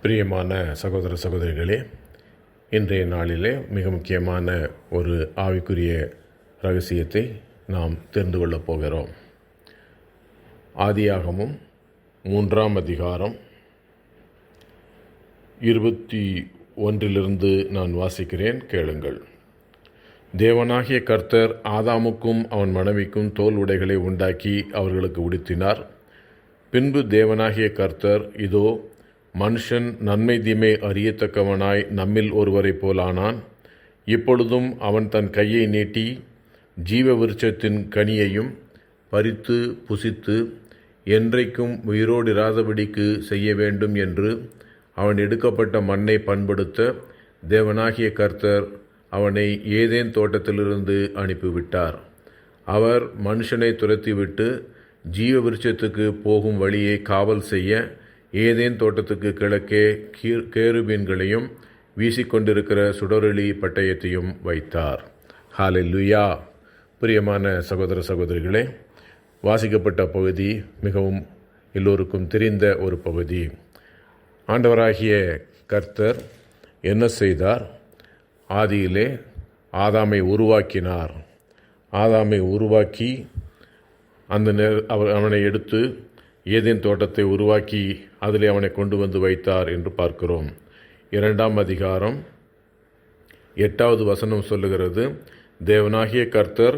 பிரியமான சகோதர சகோதரிகளே, இன்றைய நாளிலே மிக முக்கியமான ஒரு ஆவிக்குரிய ரகசியத்தை நாம் தெரிந்து கொள்ளப் போகிறோம். ஆதியாகமம் 3ஆம் அதிகாரம் 21 நான் வாசிக்கிறேன், கேளுங்கள். தேவனாகிய கர்த்தர் ஆதாமுக்கும் அவன் மனைவிக்கும் தோல் உடைகளை உண்டாக்கி அவர்களுக்கு உடுத்தினார். பின்பு தேவனாகிய கர்த்தர், இதோ மனுஷன் நன்மை தீமை அறியத்தக்கவனாய் நம்மில் ஒருவரைப் போலானான். இப்பொழுதும் அவன் தன் கையை நீட்டி ஜீவ விருட்சத்தின் கனியையும் பறித்து புசித்து என்றைக்கும் உயிரோடிராதபடிக்கு செய்ய வேண்டும் என்று அவன் எடுக்கப்பட்ட மண்ணை பண்படுத்த தேவனாகிய கர்த்தர் அவனை ஏதேன் தோட்டத்திலிருந்து அனுப்பிவிட்டார். அவர் மனுஷனை துரத்திவிட்டு ஜீவ விருட்சத்துக்கு போகும் வழியை காவல் செய்ய ஏதேன் தோட்டத்துக்கு கிழக்கே கேருபீன்களையும் வீசிக்கொண்டிருக்கிற சுடரொளி பட்டயத்தையும் வைத்தார். ஹல்லேலூயா. பிரியமான சகோதர சகோதரிகளே, வாசிக்கப்பட்ட பகுதி மிகவும் எல்லோருக்கும் தெரிந்த ஒரு பகுதி. ஆண்டவராகிய கர்த்தர் என்ன செய்தார்? ஆதியிலே ஆதாமை உருவாக்கினார். ஆதாமை உருவாக்கி அவனை எடுத்து ஏதேன் தோட்டத்தை உருவாக்கி அதிலே அவனை கொண்டு வந்து வைத்தார் என்று பார்க்கிறோம். 2ஆம் அதிகாரம் 8வது வசனம் சொல்லுகிறது, தேவனாகிய கர்த்தர்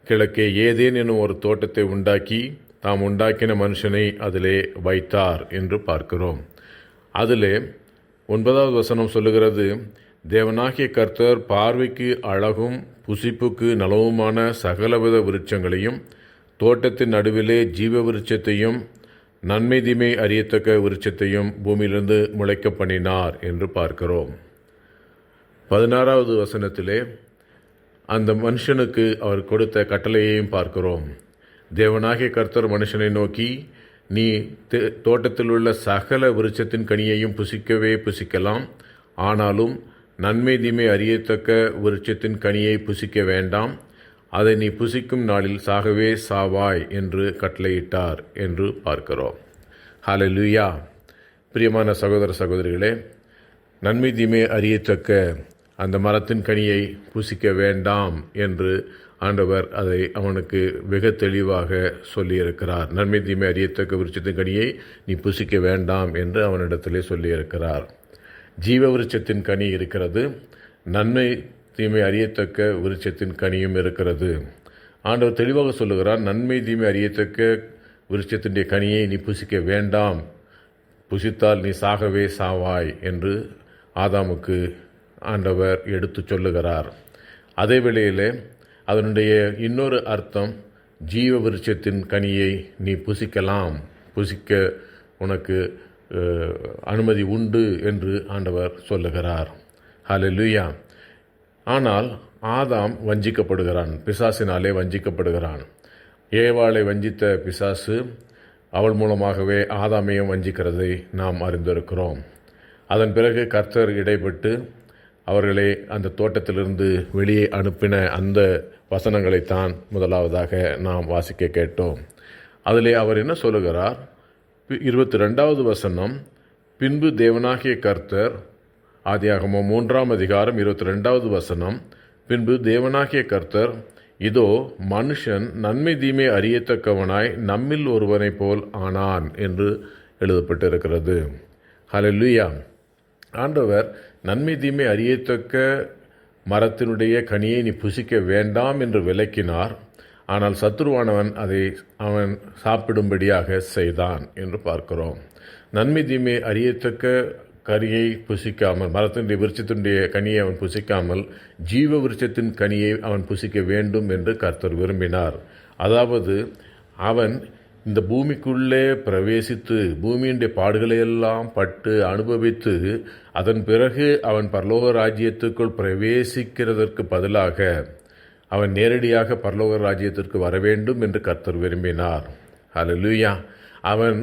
கிழக்கே ஏதேன் எனும் ஒரு தோட்டத்தை உண்டாக்கி தாம் உண்டாக்கின மனுஷனை அதிலே வைத்தார் என்று பார்க்கிறோம். அதிலே 9வது வசனம் சொல்லுகிறது, தேவனாகிய கர்த்தர் பார்வைக்கு அழகும் புசிப்புக்கு நலவுமான சகலவித விருட்சங்களையும் தோட்டத்தின் நடுவிலே ஜீவ விருட்சத்தையும் நன்மை தீமை அறியத்தக்க விருட்சத்தையும் பூமியிலிருந்து முளைக்க பண்ணினார் என்று பார்க்கிறோம். 16வது வசனத்திலே அந்த மனுஷனுக்கு அவர் கொடுத்த கட்டளையையும் பார்க்கிறோம். தேவனாகிய கர்த்தர் மனுஷனை நோக்கி, நீ தோட்டத்தில் உள்ள சகல விருட்சத்தின் கனியையும் புசிக்கவே புசிக்கலாம், ஆனாலும் நன்மை தீமை அறியத்தக்க விருட்சத்தின் கனியை புசிக்க வேண்டாம், அதை நீ புசிக்கும் நாளில் சாகவே சாவாய் என்று கட்டளையிட்டார் என்று பார்க்கிறோம். ஹல்லேலூயா. பிரியமான சகோதர சகோதரிகளே, நன்மை தீமை அறியத்தக்க அந்த மரத்தின் கனியை புசிக்க வேண்டாம் என்று ஆண்டவர் அதை அவனுக்கு வெகு தெளிவாக சொல்லியிருக்கிறார். நன்மை தீமை அறியத்தக்க விருட்சத்தின் கனியை நீ புசிக்க வேண்டாம் என்று அவனிடத்திலே சொல்லியிருக்கிறார். ஜீவ விருட்சத்தின் கனி இருக்கிறது, நன்மை தீமை அறியத்தக்க விருட்சத்தின் கனியும் இருக்கிறது. ஆண்டவர் தெளிவாக சொல்லுகிறார், நன்மை தீமை அறியத்தக்க விருட்சத்தினுடைய கனியை நீ புசிக்க வேண்டாம், புசித்தால் நீ சாகவே சாவாய் என்று ஆதாமுக்கு ஆண்டவர் எடுத்து சொல்லுகிறார். அதே வேளையிலே அதனுடைய இன்னொரு அர்த்தம், ஜீவ விருட்சத்தின் கனியை நீ புசிக்கலாம், புசிக்க உனக்கு அனுமதி உண்டு என்று ஆண்டவர் சொல்லுகிறார். ஹல்லேலூயா. ஆனால் ஆதாம் வஞ்சிக்கப்படுகிறான், பிசாசினாலே வஞ்சிக்கப்படுகிறான். ஏவாளை வஞ்சித்த பிசாசு அவள் மூலமாகவே ஆதாமையும் வஞ்சிக்கிறதை நாம் அறிந்திருக்கிறோம். அதன் பிறகு கர்த்தர் இடைப்பட்டு அவர்களை அந்த தோட்டத்திலிருந்து வெளியே அனுப்பின அந்த வசனங்களைத்தான் முதலாவதாக நாம் வாசிக்க கேட்டோம். அதிலே அவர் என்ன சொல்லுகிறார்? 22வது வசனம், பின்பு தேவனாகிய கர்த்தர், ஆதியாகமம் 3ஆம் அதிகாரம் 22வது வசனம், பின்பு தேவனாகிய கர்த்தர், இதோ மனுஷன் நன்மை தீமை அறியத்தக்கவனாய் நம்மில் ஒருவனை போல் ஆனான் என்று எழுதப்பட்டிருக்கிறது. ஹல்லேலூயா. ஆண்டவர் நன்மை தீமை அறியத்தக்க மரத்தினுடைய கனியை நீ புசிக்க வேண்டாம் என்று விலக்கினார். ஆனால் சத்துருவானவன் அதை அவன் சாப்பிடும்படியாக செய்தான் என்று பார்க்கிறோம். நன்மை தீமை அறியத்தக்க கனியை புசிக்காமல், மரத்தினுடைய விருட்சத்தினுடைய கனியை அவன் புசிக்காமல் ஜீவ விருட்சத்தின் கனியை அவன் புசிக்க வேண்டும் என்று கர்த்தர் விரும்பினார். அதாவது அவன் இந்த பூமிக்குள்ளே பிரவேசித்து பூமியினுடைய பாடுகளையெல்லாம் பட்டு அனுபவித்து அதன் பிறகு அவன் பரலோக ராஜ்யத்துக்குள் பிரவேசிக்கிறதற்கு பதிலாக அவன் நேரடியாக பரலோக ராஜ்யத்திற்கு வர வேண்டும் என்று கர்த்தர் விரும்பினார். ஹல்லேலூயா. அவன்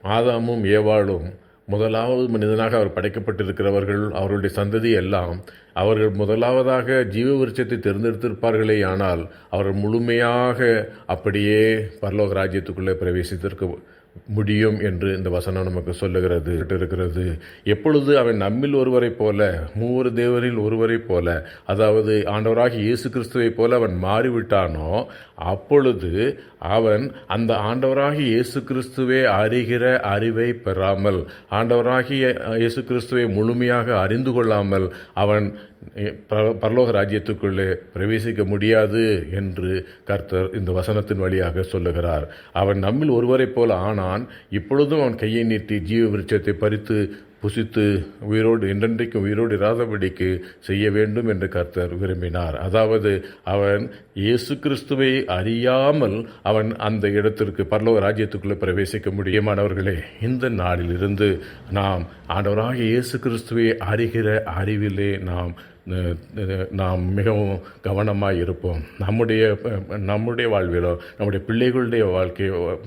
ஆதாமும் ஏவாளும் முதலாவது மனிதனாக அவர் படைக்கப்பட்டிருக்கிறவர்கள், அவர்களுடைய சந்ததி எல்லாம் அவர்கள் முதலாவதாக ஜீவ விருட்சத்தை தேர்ந்தெடுத்திருப்பார்களே, ஆனால் அவர்கள் முழுமையாக அப்படியே பரலோக ராஜ்யத்துக்குள்ளே பிரவேசித்திருக்க முடியும் என்று இந்த வசனம் நமக்கு சொல்லுகிறது இருக்கிறது. எப்பொழுது அவன் நம்மில் ஒருவரைப் போல, மூவர் தேவரில் ஒருவரைப் போல, அதாவது ஆண்டவராகிய இயேசு கிறிஸ்துவைப் போல அவன் மாறிவிட்டானோ, அப்பொழுது அவன் அந்த ஆண்டவராகிய இயேசு கிறிஸ்துவை அறிகிற அறிவை பெறாமல், ஆண்டவராகிய இயேசு கிறிஸ்துவை முழுமையாக அறிந்து கொள்ளாமல் அவன் பரலோக ராஜ்யத்துக்குள்ளே பிரவேசிக்க முடியாது என்று கர்த்தர் இந்த வசனத்தின் வழியாக சொல்லுகிறார். அவன் நம்மில் ஒருவரைப் போல ஆனான். இப்பொழுதும் அவன் கையை நீட்டி ஜீவ விருட்சத்தை பறித்து புசித்து உயிரோடு என்றென்றைக்கும் உயிரோடு இராதபடிக்கு செய்ய வேண்டும் என்று கர்த்தர் விரும்பினார். அதாவது அவன் இயேசு கிறிஸ்துவை அறியாமல் அவன் அந்த இடத்திற்கு பரலோக ராஜ்யத்துக்குள்ளே பிரவேசிக்க முடியுமானவர்களே, இந்த நாளிலிருந்து நாம் ஆண்டவராகிய இயேசு கிறிஸ்துவை அறிகிற அறிவிலே நாம் மிகவும் கவனமாக இருப்போம். நம்முடைய வாழ்விலோ, நம்முடைய பிள்ளைகளுடைய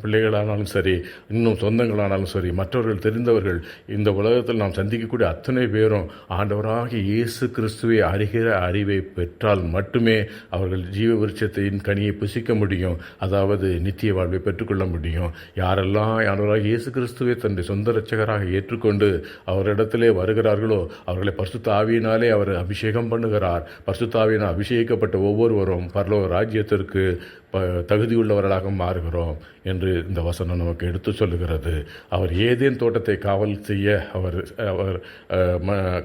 பிள்ளைகளானாலும் சரி, இன்னும் சொந்தங்களானாலும் சரி, மற்றவர்கள் தெரிந்தவர்கள், இந்த உலகத்தில் நாம் சந்திக்கக்கூடிய அத்தனை பேரும் ஆண்டவராகிய இயேசு கிறிஸ்துவை அறிகிற அறிவை பெற்றால் மட்டுமே அவர்கள் ஜீவ விருட்சத்தின் கனியை புசிக்க முடியும். அதாவது நித்திய வாழ்வை பெற்றுக்கொள்ள முடியும். யாரெல்லாம் ஆண்டவராகிய இயேசு கிறிஸ்துவை தன்னுடைய சொந்த இரட்சகராக ஏற்றுக்கொண்டு அவரிடத்திலே வருகிறார்களோ, அவர்களை பரிசுத்த ஆவியினாலே அவர் அபிஷேகம் பண்ணுகிறார். பரிசுத்த ஆவியினால் அபிஷேகிக்கப்பட்ட ஒவ்வொருவரும் பரலோக ராஜ்யத்திற்கு தகுதியுள்ளவர்களாக மாறுகிறோம் என்று இந்த வசனம் நமக்கு எடுத்து சொல்லுகிறது. அவர் ஏதேன் தோட்டத்தை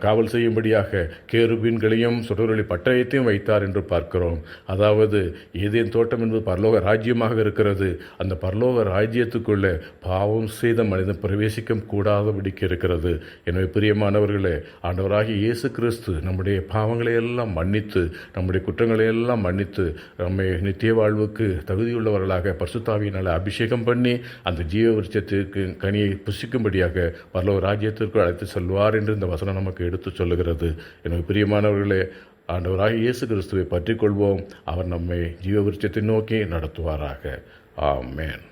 காவல் செய்யும்படியாக கேருபீன்களையும் சுடரொளி பட்டயத்தையும் வைத்தார் என்று பார்க்கிறோம். அதாவது ஏதேன் தோட்டம் என்பது பரலோக ராஜ்யமாக இருக்கிறது. அந்த பரலோக ராஜ்யத்துக்குள்ளே பாவம் செய்த மனிதன் பிரவேசிக்க கூடாதபடிக்கு இருக்கிறது. எனவே பிரியமானவர்களே, ஆண்டவராகிய இயேசு கிறிஸ்து நம்முடைய பாவங்களை எல்லாம் மன்னித்து, நம்முடைய குற்றங்களை எல்லாம் மன்னித்து, நம்மை நித்திய வாழ்வுக்கு தகுதியுள்ளவர்களாக பரிசுத்த ஆவியினால் அபிஷேகம் பண்ணி அந்த ஜீவ விருட்சத்திற்கு கனியை புசிக்கும்படியாக பரலோக ராஜ்யத்திற்கு அழைத்து செல்வார் என்று இந்த வசனம் நமக்கு எடுத்து சொல்லுகிறது. எனவே பிரியமானவர்களே, ஆண்டவராகிய இயேசு கிறிஸ்துவை பற்றிக் கொள்வோம். அவர் நம்மை ஜீவ விருட்சத்தை நோக்கி நடத்துவாராக. ஆமென்.